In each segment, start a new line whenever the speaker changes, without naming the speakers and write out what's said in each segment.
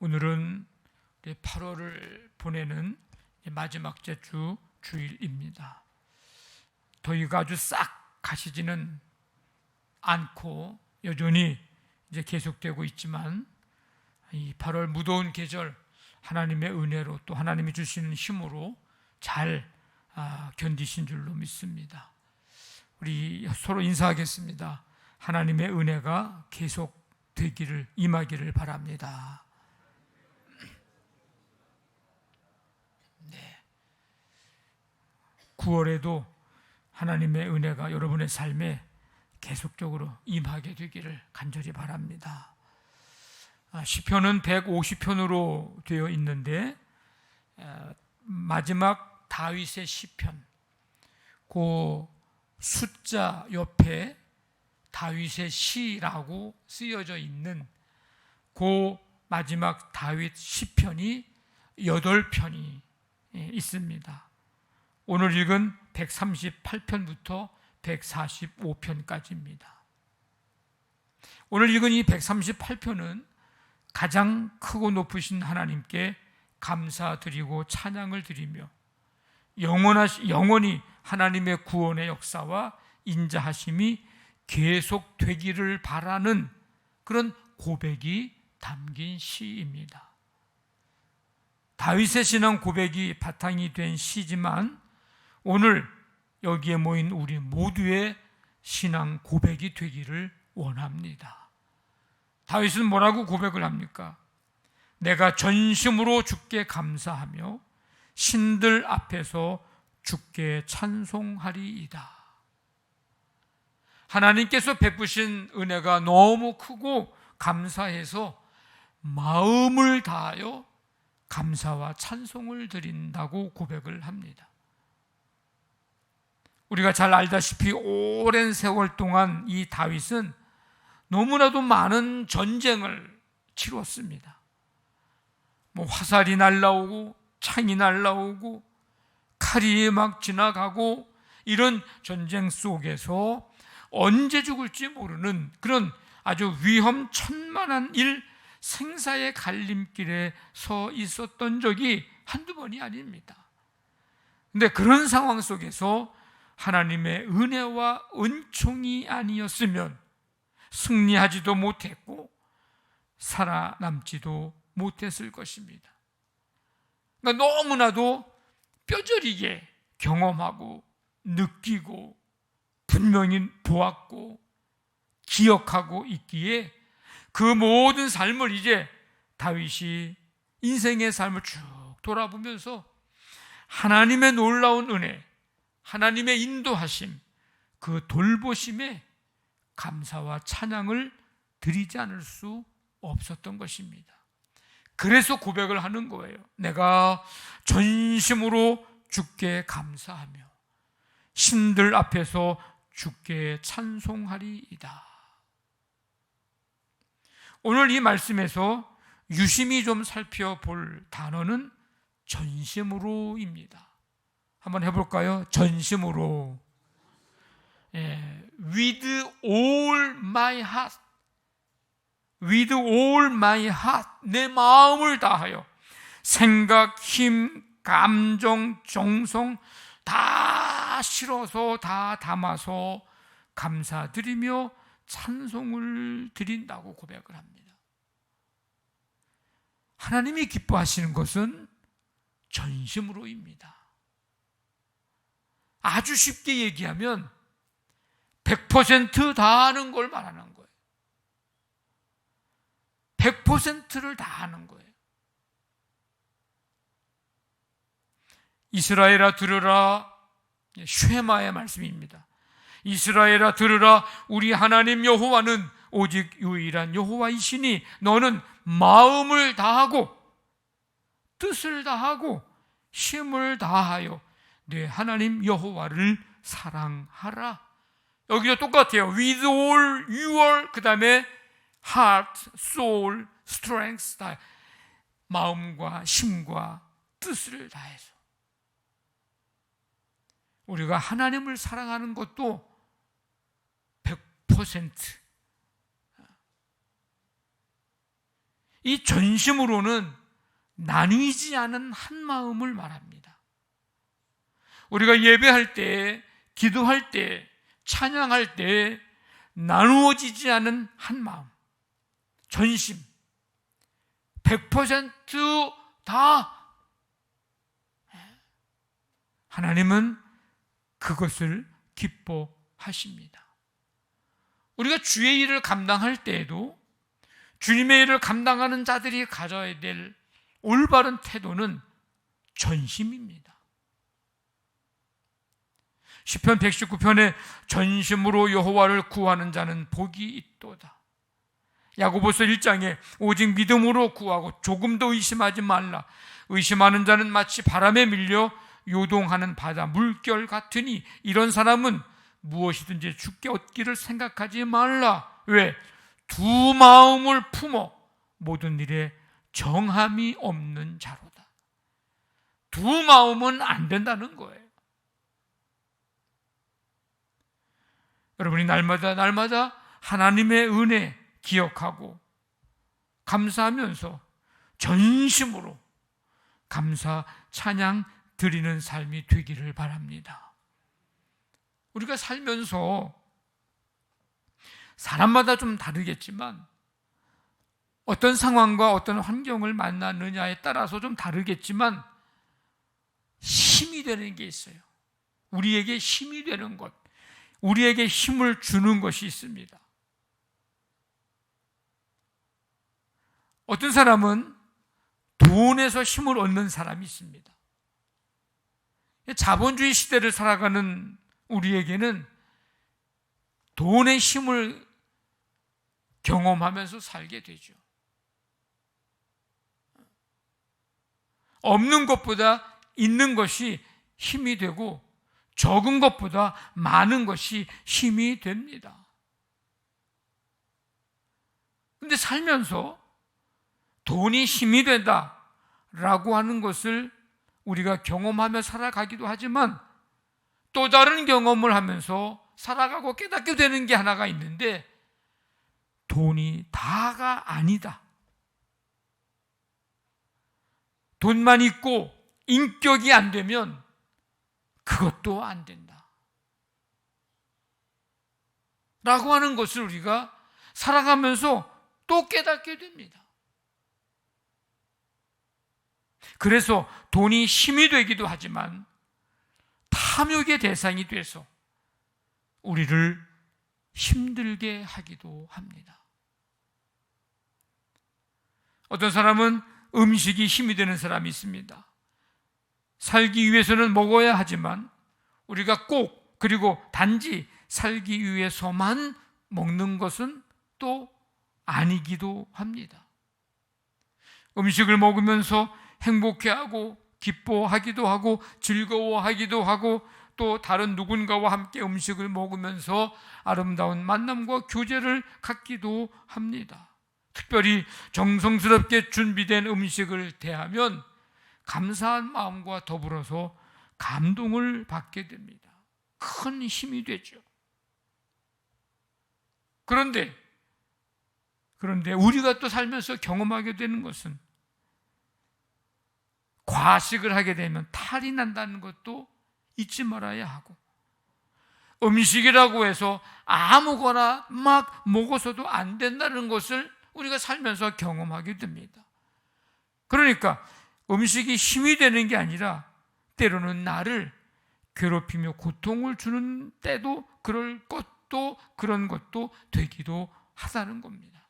오늘은 8월을 보내는 마지막 주 주일입니다. 더위가 아주 싹 가시지는 않고 여전히 이제 계속되고 있지만 이 8월 무더운 계절 하나님의 은혜로 또 하나님이 주시는 힘으로 잘 견디신 줄로 믿습니다. 우리 서로 인사하겠습니다. 하나님의 은혜가 계속 되기를 임하기를 바랍니다. 네. 9월에도 하나님의 은혜가 여러분의 삶에 계속적으로 임하게 되기를 간절히 바랍니다. 시편은 150편으로 되어 있는데 마지막 다윗의 시편, 그 숫자 옆에 다윗의 시라고 쓰여져 있는 그 마지막 다윗 시편이 8편이 있습니다. 오늘 읽은 138편부터 145편까지입니다. 오늘 읽은 이 138편은 가장 크고 높으신 하나님께 감사드리고 찬양을 드리며 영원히 하나님의 구원의 역사와 인자하심이 계속되기를 바라는 그런 고백이 담긴 시입니다. 다윗의 신앙 고백이 바탕이 된 시지만 오늘 여기에 모인 우리 모두의 신앙 고백이 되기를 원합니다. 다윗은 뭐라고 고백을 합니까? 내가 전심으로 주께 감사하며 신들 앞에서 주께 찬송하리이다. 하나님께서 베푸신 은혜가 너무 크고 감사해서 마음을 다하여 감사와 찬송을 드린다고 고백을 합니다. 우리가 잘 알다시피 오랜 세월 동안 이 다윗은 너무나도 많은 전쟁을 치렀습니다. 화살이 날라오고 창이 날라오고 칼이 막 지나가고 이런 전쟁 속에서 언제 죽을지 모르는 그런 아주 위험천만한 생사의 갈림길에 서 있었던 적이 한두 번이 아닙니다. 그런데 그런 상황 속에서 하나님의 은혜와 은총이 아니었으면 승리하지도 못했고 살아남지도 못했을 것입니다. 그러니까 너무나도 뼈저리게 경험하고 느끼고 분명히 보았고 기억하고 있기에 그 모든 삶을 이제 다윗이 인생의 삶을 쭉 돌아보면서 하나님의 놀라운 은혜, 하나님의 인도하심, 그 돌보심에 감사와 찬양을 드리지 않을 수 없었던 것입니다. 그래서 고백을 하는 거예요. 내가 전심으로 주께 감사하며 신들 앞에서 주께 찬송하리이다. 오늘 이 말씀에서 유심히 좀 살펴볼 단어는 전심으로입니다. 한번 해볼까요? 전심으로. With all my heart. With all my heart. 내 마음을 다하여 생각, 힘, 감정, 정성 다 실어서 다 담아서 감사드리며 찬송을 드린다고 고백을 합니다. 하나님이 기뻐하시는 것은 전심으로입니다. 아주 쉽게 얘기하면 100% 다하는 걸 말하는 거예요. 100%를 다하는 거예요. 이스라엘아 들으라, 쉐마의 말씀입니다. 이스라엘아 들으라, 우리 하나님 여호와는 오직 유일한 여호와이시니 너는 마음을 다하고 뜻을 다하고 힘을 다하여 내 하나님 여호와를 사랑하라. 여기도 똑같아요. With all your 그 다음에 heart, soul, strength 다 마음과 힘과 뜻을 다해서 우리가 하나님을 사랑하는 것도 100% 이 전심으로는 나뉘지 않은 한 마음을 말합니다. 우리가 예배할 때, 기도할 때, 찬양할 때 나누어지지 않은 한 마음, 전심, 100% 하나님은 그것을 기뻐하십니다. 우리가 주의 일을 감당할 때에도 주님의 일을 감당하는 자들이 가져야 될 올바른 태도는 전심입니다. 시편 119편에 전심으로 여호와를 구하는 자는 복이 있도다. 야고보서 1장에 오직 믿음으로 구하고 조금도 의심하지 말라. 의심하는 자는 마치 바람에 밀려 요동하는 바다 물결 같으니 이런 사람은 무엇이든지 주께 얻기를 생각하지 말라. 왜? 두 마음을 품어 모든 일에 정함이 없는 자로다. 두 마음은 안 된다는 거예요. 여러분이 날마다 하나님의 은혜 기억하고 감사하면서 전심으로 감사 찬양 드리는 삶이 되기를 바랍니다. 우리가 살면서 사람마다 좀 다르겠지만 어떤 상황과 어떤 환경을 만나느냐에 따라서 좀 다르겠지만 힘이 되는 게 있어요. 우리에게 힘이 되는 것, 우리에게 힘을 주는 것이 있습니다. 어떤 사람은 돈에서 힘을 얻는 사람이 있습니다. 자본주의 시대를 살아가는 우리에게는 돈의 힘을 경험하면서 살게 되죠. 없는 것보다 있는 것이 힘이 되고 적은 것보다 많은 것이 힘이 됩니다. 그런데 살면서 돈이 힘이 된다라고 하는 것을 우리가 경험하며 살아가기도 하지만 또 다른 경험을 하면서 살아가고 깨닫게 되는 게 하나가 있는데 돈이 다가 아니다. 돈만 있고 인격이 안 되면 그것도 안 된다. 라고 하는 것을 우리가 살아가면서 또 깨닫게 됩니다. 그래서 돈이 힘이 되기도 하지만 탐욕의 대상이 돼서 우리를 힘들게 하기도 합니다. 어떤 사람은 음식이 힘이 되는 사람이 있습니다. 살기 위해서는 먹어야 하지만 우리가 꼭 그리고 단지 살기 위해서만 먹는 것은 또 아니기도 합니다. 음식을 먹으면서 행복해하고 기뻐하기도 하고 즐거워하기도 하고 또 다른 누군가와 함께 음식을 먹으면서 아름다운 만남과 교제를 갖기도 합니다. 특별히 정성스럽게 준비된 음식을 대하면 감사한 마음과 더불어서 감동을 받게 됩니다. 큰 힘이 되죠. 그런데 우리가 또 살면서 경험하게 되는 것은 과식을 하게 되면 탈이 난다는 것도 잊지 말아야 하고 음식이라고 해서 아무거나 막 먹어서도 안 된다는 것을 우리가 살면서 경험하게 됩니다. 그러니까 음식이 힘이 되는 게 아니라 때로는 나를 괴롭히며 고통을 주는 때도 그런 것도 되기도 하다는 겁니다.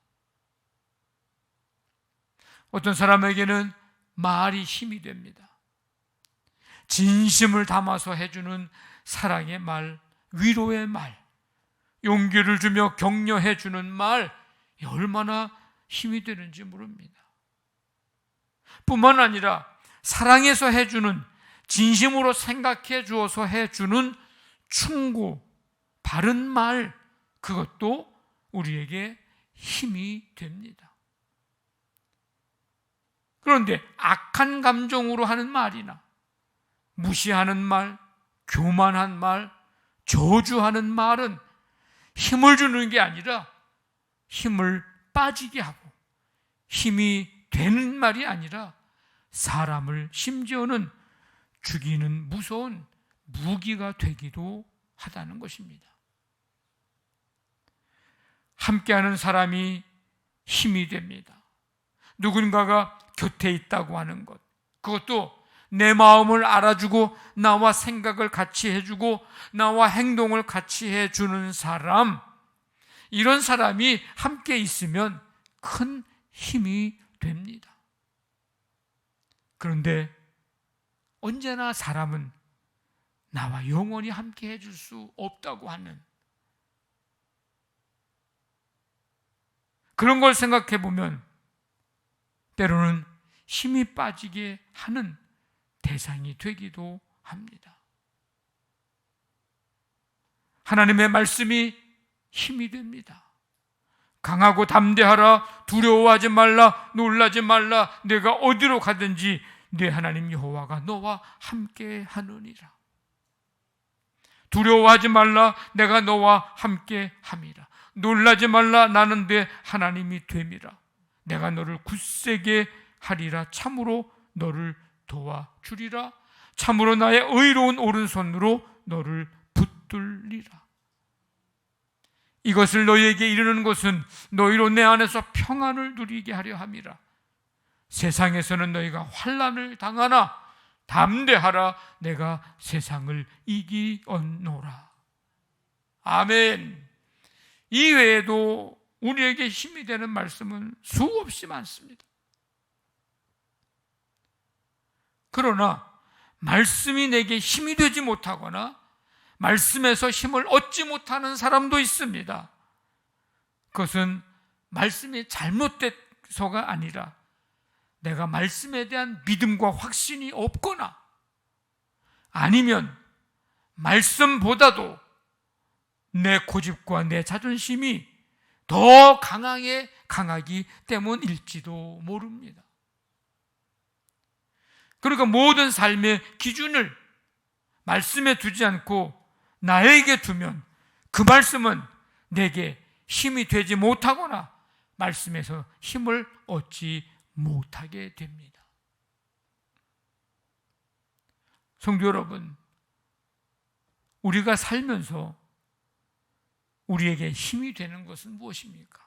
어떤 사람에게는 말이 힘이 됩니다. 진심을 담아서 해주는 사랑의 말, 위로의 말, 용기를 주며 격려해 주는 말, 얼마나 힘이 되는지 모릅니다. 뿐만 아니라 사랑해서 해주는, 진심으로 생각해 주어서 해주는 충고, 바른 말, 그것도 우리에게 힘이 됩니다. 그런데 악한 감정으로 하는 말이나 무시하는 말, 교만한 말, 저주하는 말은 힘을 주는 게 아니라 힘을 빠지게 하고 힘이 되는 말이 아니라 사람을 심지어는 죽이는 무서운 무기가 되기도 하다는 것입니다. 함께하는 사람이 힘이 됩니다. 누군가가 곁에 있다고 하는 것, 그것도 내 마음을 알아주고 나와 생각을 같이 해주고 나와 행동을 같이 해주는 사람, 이런 사람이 함께 있으면 큰 힘이 됩니다. 그런데 언제나 사람은 나와 영원히 함께 해줄 수 없다고 하는 그런 걸 생각해 보면 때로는 힘이 빠지게 하는 대상이 되기도 합니다. 하나님의 말씀이 힘이 됩니다. 강하고 담대하라, 두려워하지 말라, 놀라지 말라, 내가 어디로 가든지 네 하나님 여호와가 너와 함께 하느니라. 두려워하지 말라, 내가 너와 함께 함이라. 놀라지 말라, 나는 네 하나님이 됨이라. 내가 너를 굳세게 하리라. 참으로 너를 도와주리라. 참으로 나의 의로운 오른손으로 너를 붙들리라. 이것을 너희에게 이르는 것은 너희로 내 안에서 평안을 누리게 하려 함이라. 세상에서는 너희가 환난을 당하나 담대하라, 내가 세상을 이기었노라. 아멘. 이 외에도 우리에게 힘이 되는 말씀은 수없이 많습니다. 그러나 말씀이 내게 힘이 되지 못하거나 말씀에서 힘을 얻지 못하는 사람도 있습니다. 그것은 말씀이 잘못돼서가 아니라 내가 말씀에 대한 믿음과 확신이 없거나 아니면 말씀보다도 내 고집과 내 자존심이 더 강하기 때문일지도 모릅니다. 그러니까 모든 삶의 기준을 말씀에 두지 않고 나에게 두면 그 말씀은 내게 힘이 되지 못하거나 말씀에서 힘을 얻지 못하게 됩니다. 성도 여러분, 우리가 살면서 우리에게 힘이 되는 것은 무엇입니까?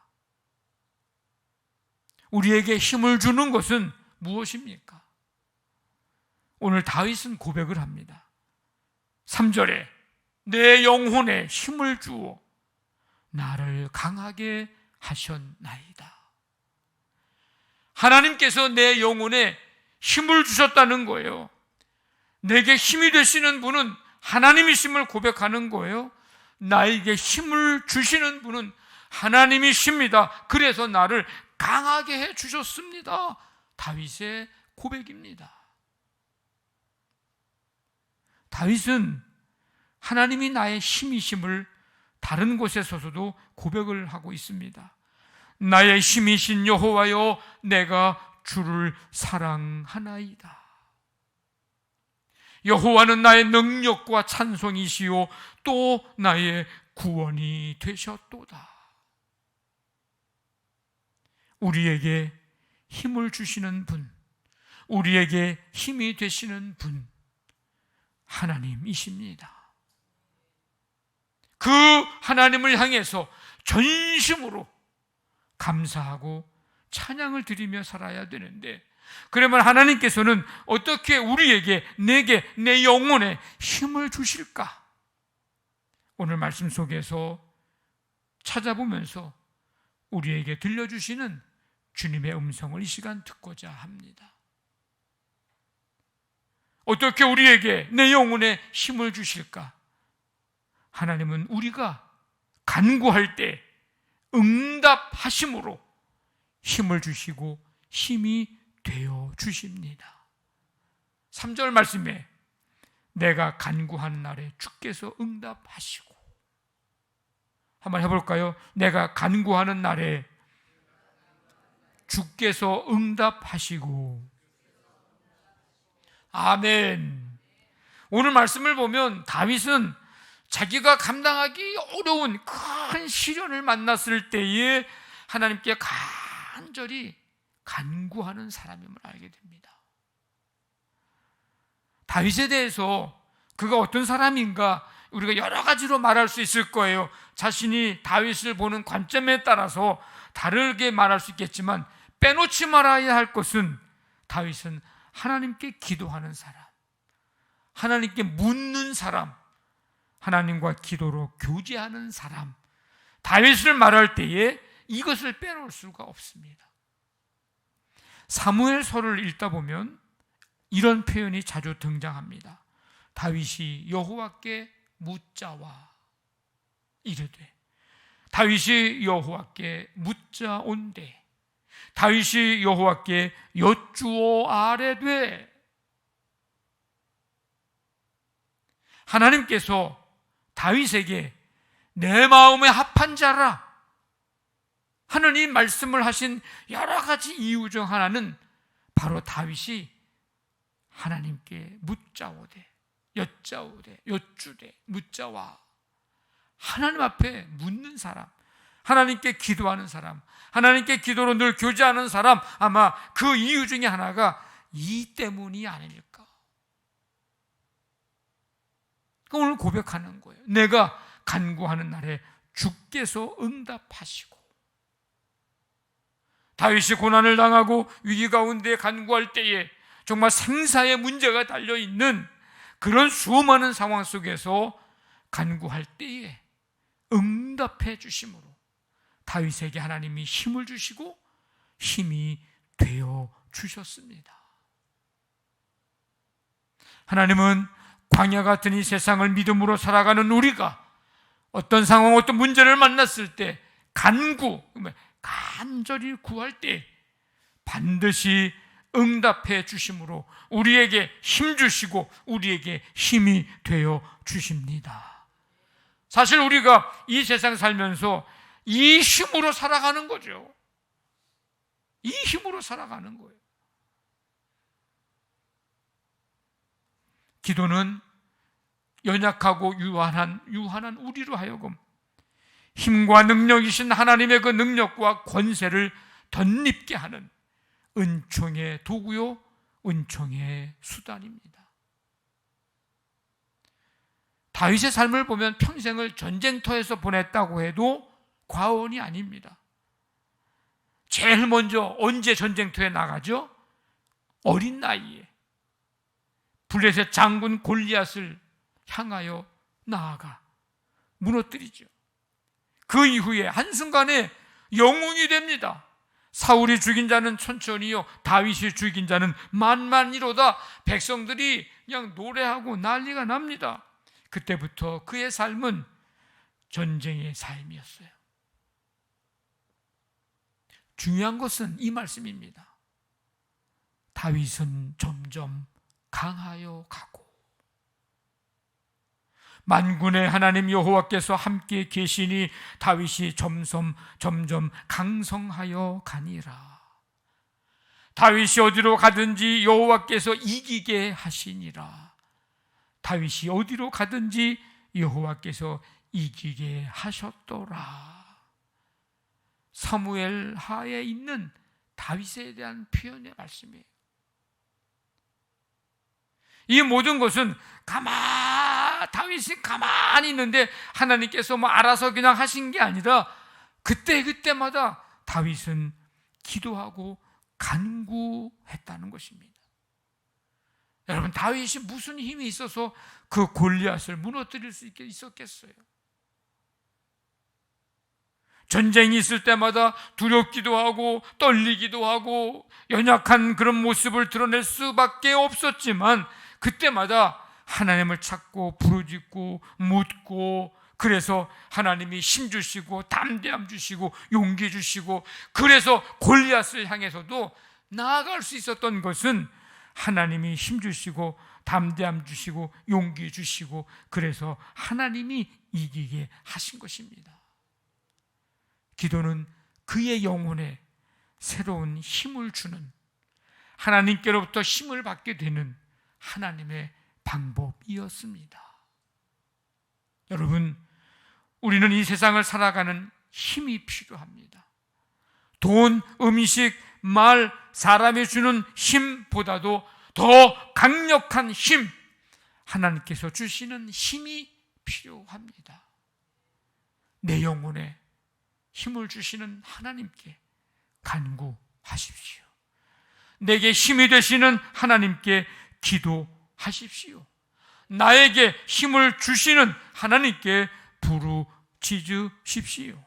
우리에게 힘을 주는 것은 무엇입니까? 오늘 다윗은 고백을 합니다. 3절에 내 영혼에 힘을 주어 나를 강하게 하셨나이다. 하나님께서 내 영혼에 힘을 주셨다는 거예요. 내게 힘이 되시는 분은 하나님이심을 고백하는 거예요. 나에게 힘을 주시는 분은 하나님이십니다. 그래서 나를 강하게 해 주셨습니다. 다윗의 고백입니다. 다윗은 하나님이 나의 힘이심을 다른 곳에 서서도 고백을 하고 있습니다. 나의 힘이신 여호와여, 내가 주를 사랑하나이다. 여호와는 나의 능력과 찬송이시요 또 나의 구원이 되셨도다. 우리에게 힘을 주시는 분, 우리에게 힘이 되시는 분, 하나님이십니다. 그 하나님을 향해서 전심으로 감사하고 찬양을 드리며 살아야 되는데, 그러면 하나님께서는 어떻게 우리에게, 내게, 내 영혼에 힘을 주실까? 오늘 말씀 속에서 찾아보면서 우리에게 들려주시는 주님의 음성을 이 시간 듣고자 합니다. 어떻게 우리에게, 내 영혼에 힘을 주실까? 하나님은 우리가 간구할 때 응답하심으로 힘을 주시고 힘이 되어 주십니다. 3절 말씀에 내가 간구하는 날에 주께서 응답하시고, 한번 해볼까요? 내가 간구하는 날에 주께서 응답하시고. 아멘. 오늘 말씀을 보면 다윗은 자기가 감당하기 어려운 큰 시련을 만났을 때에 하나님께 간절히 간구하는 사람임을 알게 됩니다. 다윗에 대해서 그가 어떤 사람인가 우리가 여러 가지로 말할 수 있을 거예요. 자신이 다윗을 보는 관점에 따라서 다르게 말할 수 있겠지만 빼놓지 말아야 할 것은 다윗은 하나님께 기도하는 사람, 하나님께 묻는 사람, 하나님과 기도로 교제하는 사람, 다윗을 말할 때에 이것을 빼놓을 수가 없습니다. 사무엘서를 읽다 보면 이런 표현이 자주 등장합니다. 다윗이 여호와께 묻자와 이르되, 다윗이 여호와께 묻자온대, 다윗이 여호와께 여쭈어 아뢰되. 하나님께서 다윗에게 내 마음에 합한 자라 하는 이 말씀을 하신 여러 가지 이유 중 하나는 바로 다윗이 하나님께 묻자오되, 여짜오되, 여쭈되, 묻자와, 하나님 앞에 묻는 사람, 하나님께 기도하는 사람, 하나님께 기도로 늘 교제하는 사람, 아마 그 이유 중에 하나가 이 때문이 아닐까. 오늘 고백하는 거예요. 내가 간구하는 날에 주께서 응답하시고, 다윗이 고난을 당하고 위기 가운데 간구할 때에 정말 생사의 문제가 달려있는 그런 수많은 상황 속에서 간구할 때에 응답해 주심으로 다윗에게 하나님이 힘을 주시고 힘이 되어 주셨습니다. 하나님은 광야 같은 이 세상을 믿음으로 살아가는 우리가 어떤 상황, 어떤 문제를 만났을 때 간절히 구할 때 반드시 응답해 주심으로 우리에게 힘 주시고 우리에게 힘이 되어 주십니다. 사실 우리가 이 세상 살면서 이 힘으로 살아가는 거죠. 이 힘으로 살아가는 거예요. 기도는 연약하고 유한한 우리로 하여금 힘과 능력이신 하나님의 그 능력과 권세를 덧입게 하는 은총의 도구요, 은총의 수단입니다. 다윗의 삶을 보면 평생을 전쟁터에서 보냈다고 해도 과언이 아닙니다. 제일 먼저 언제 전쟁터에 나가죠? 어린 나이에 블레셋 장군 골리앗을 향하여 나아가 무너뜨리죠. 그 이후에 한순간에 영웅이 됩니다. 사울이 죽인 자는 천천히요, 다윗이 죽인 자는 만만이로다. 백성들이 그냥 노래하고 난리가 납니다. 그때부터 그의 삶은 전쟁의 삶이었어요. 중요한 것은 이 말씀입니다. 다윗은 점점 강하여 가고 만군의 하나님 여호와께서 함께 계시니 다윗이 점점 강성하여 가니라. 다윗이 어디로 가든지 여호와께서 이기게 하시니라. 다윗이 어디로 가든지 여호와께서 이기게 하셨더라. 사무엘 하에 있는 다윗에 대한 표현의 말씀이에요. 이 모든 것은 다윗이 가만히 있는데 하나님께서 알아서 그냥 하신 게 아니라 그때마다 다윗은 기도하고 간구했다는 것입니다. 여러분, 다윗이 무슨 힘이 있어서 그 골리앗을 무너뜨릴 수 있었겠어요? 전쟁이 있을 때마다 두렵기도 하고 떨리기도 하고 연약한 그런 모습을 드러낼 수밖에 없었지만 그때마다 하나님을 찾고 부르짖고 묻고, 그래서 하나님이 힘 주시고 담대함 주시고 용기 주시고, 그래서 골리앗을 향해서도 나아갈 수 있었던 것은 하나님이 힘 주시고 담대함 주시고 용기 주시고, 그래서 하나님이 이기게 하신 것입니다. 기도는 그의 영혼에 새로운 힘을 주는, 하나님께로부터 힘을 받게 되는 하나님의 방법이었습니다. 여러분, 우리는 이 세상을 살아가는 힘이 필요합니다. 돈, 음식, 말, 사람이 주는 힘보다도 더 강력한 힘, 하나님께서 주시는 힘이 필요합니다. 내 영혼에 힘을 주시는 하나님께 간구하십시오. 내게 힘이 되시는 하나님께 기도하십시오. 나에게 힘을 주시는 하나님께 부르짖으십시오.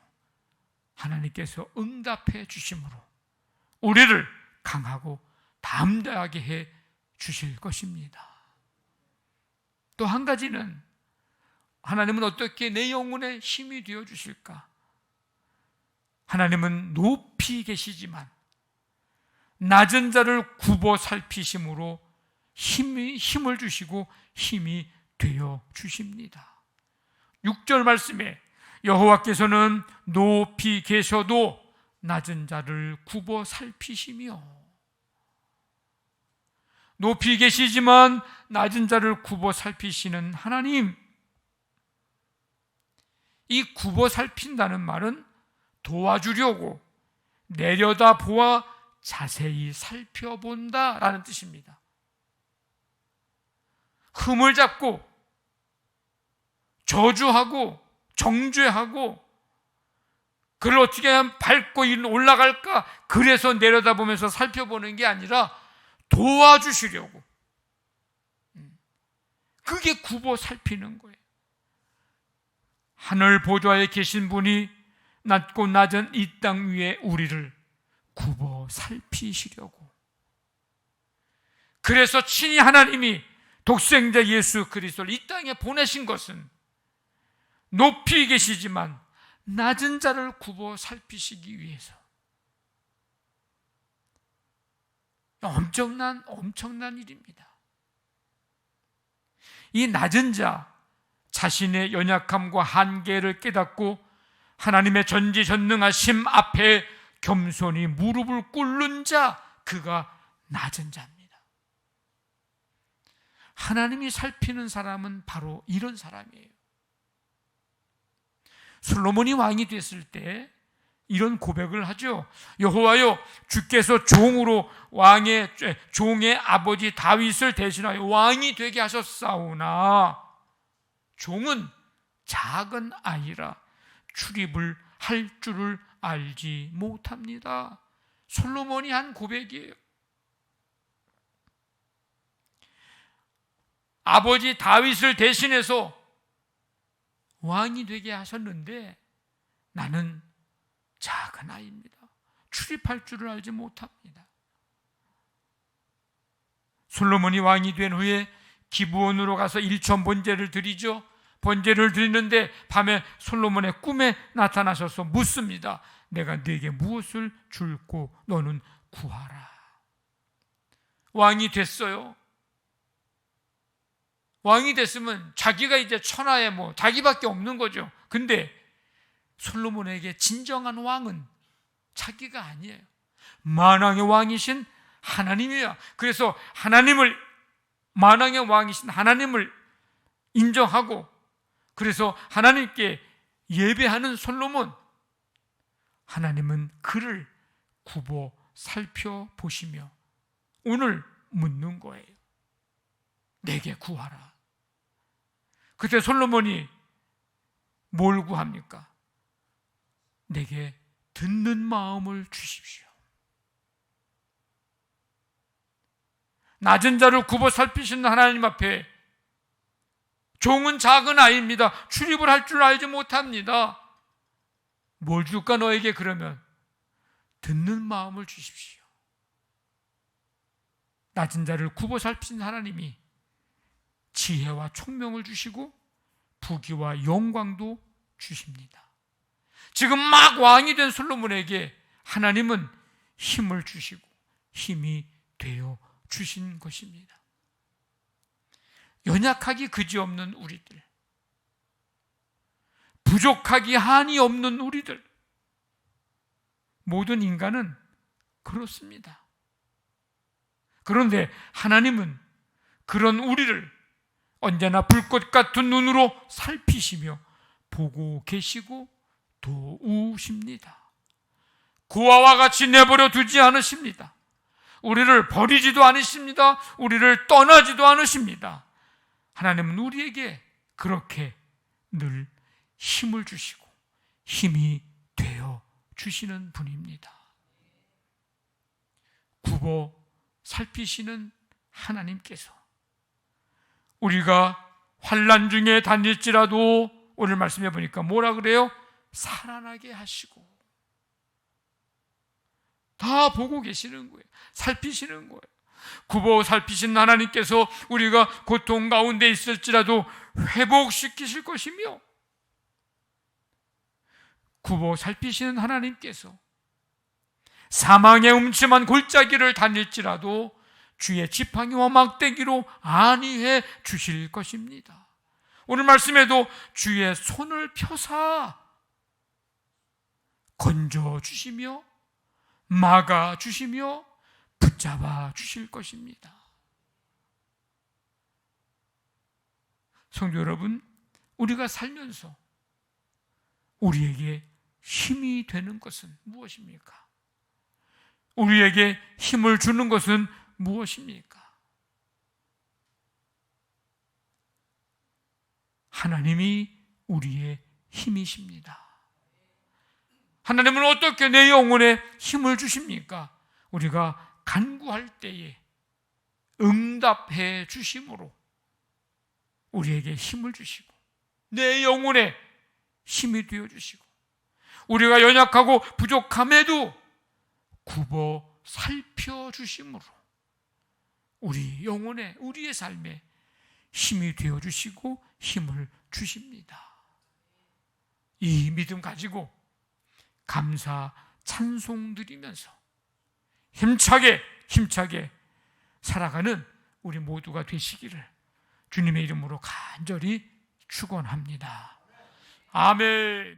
하나님께서 응답해 주심으로 우리를 강하고 담대하게 해 주실 것입니다. 또 한 가지는, 하나님은 어떻게 내 영혼에 힘이 되어 주실까? 하나님은 높이 계시지만 낮은 자를 굽어 살피심으로 힘을 주시고 힘이 되어 주십니다. 6절 말씀에 여호와께서는 높이 계셔도 낮은 자를 굽어 살피시며, 높이 계시지만 낮은 자를 굽어 살피시는 하나님, 이 굽어 살핀다는 말은 도와주려고 내려다보아 자세히 살펴본다라는 뜻입니다. 흠을 잡고 저주하고 정죄하고 그를 어떻게 하면 밟고 올라갈까, 그래서 내려다보면서 살펴보는 게 아니라 도와주시려고, 그게 굽어 살피는 거예요. 하늘 보좌에 계신 분이 낮고 낮은 이 땅 위에 우리를 굽어 살피시려고, 그래서 친히 하나님이 독생자 예수 그리스도를 이 땅에 보내신 것은 높이 계시지만 낮은 자를 굽어 살피시기 위해서. 엄청난 일입니다. 이 낮은 자, 자신의 연약함과 한계를 깨닫고 하나님의 전지전능하심 앞에 겸손히 무릎을 꿇는 자, 그가 낮은 자입니다. 하나님이 살피는 사람은 바로 이런 사람이에요. 솔로몬이 왕이 됐을 때 이런 고백을 하죠. 여호와여, 주께서 종으로 종의 아버지 다윗을 대신하여 왕이 되게 하셨사오나 종은 작은 아이라 출입을 할 줄을 알지 못합니다. 솔로몬이 한 고백이에요. 아버지 다윗을 대신해서 왕이 되게 하셨는데 나는 작은 아이입니다. 출입할 줄을 알지 못합니다. 솔로몬이 왕이 된 후에 기브온으로 가서 일천 번제를 드리죠. 번제를 드리는데 밤에 솔로몬의 꿈에 나타나셔서 묻습니다. 내가 네게 무엇을 줄고 너는 구하라. 왕이 됐어요. 왕이 됐으면 자기가 이제 천하에 자기밖에 없는 거죠. 근데 솔로몬에게 진정한 왕은 자기가 아니에요. 만왕의 왕이신 하나님이야. 그래서 만왕의 왕이신 하나님을 인정하고, 그래서 하나님께 예배하는 솔로몬, 하나님은 그를 굽어 살펴보시며 오늘 묻는 거예요. 내게 구하라. 그때 솔로몬이 뭘 구합니까? 내게 듣는 마음을 주십시오. 낮은 자를 굽어 살피시는 하나님 앞에 종은 작은 아이입니다. 출입을 할 줄 알지 못합니다. 뭘 줄까 너에게? 그러면 듣는 마음을 주십시오. 낮은 자를 굽어 살피신 하나님이 지혜와 총명을 주시고 부귀와 영광도 주십니다. 지금 막 왕이 된 솔로몬에게 하나님은 힘을 주시고 힘이 되어 주신 것입니다. 연약하기 그지없는 우리들, 부족하기 한이 없는 우리들, 모든 인간은 그렇습니다. 그런데 하나님은 그런 우리를 언제나 불꽃 같은 눈으로 살피시며 보고 계시고 도우십니다. 구화와 같이 내버려 두지 않으십니다. 우리를 버리지도 않으십니다. 우리를 떠나지도 않으십니다. 하나님은 우리에게 그렇게 늘 힘을 주시고 힘이 되어 주시는 분입니다. 굽어 살피시는 하나님께서 우리가 환난 중에 다닐지라도 오늘 말씀해 보니까 뭐라 그래요? 살아나게 하시고 다 보고 계시는 거예요. 살피시는 거예요. 굽어 살피신 하나님께서 우리가 고통 가운데 있을지라도 회복시키실 것이며, 굽어 살피시는 하나님께서 사망의 음침한 골짜기를 다닐지라도 주의 지팡이와 막대기로 안위해 주실 것입니다. 오늘 말씀에도 주의 손을 펴사 건져 주시며 막아 주시며 붙잡아 주실 것입니다. 성도 여러분, 우리가 살면서 우리에게 힘이 되는 것은 무엇입니까? 우리에게 힘을 주는 것은 무엇입니까? 하나님이 우리의 힘이십니다. 하나님은 어떻게 내 영혼에 힘을 주십니까? 우리가 간구할 때에 응답해 주심으로 우리에게 힘을 주시고 내 영혼에 힘이 되어 주시고, 우리가 연약하고 부족함에도 굽어 살펴 주심으로 우리 영혼에, 우리의 삶에 힘이 되어 주시고 힘을 주십니다. 이 믿음 가지고 감사 찬송 드리면서 힘차게 살아가는 우리 모두가 되시기를 주님의 이름으로 간절히 축원합니다. 아멘.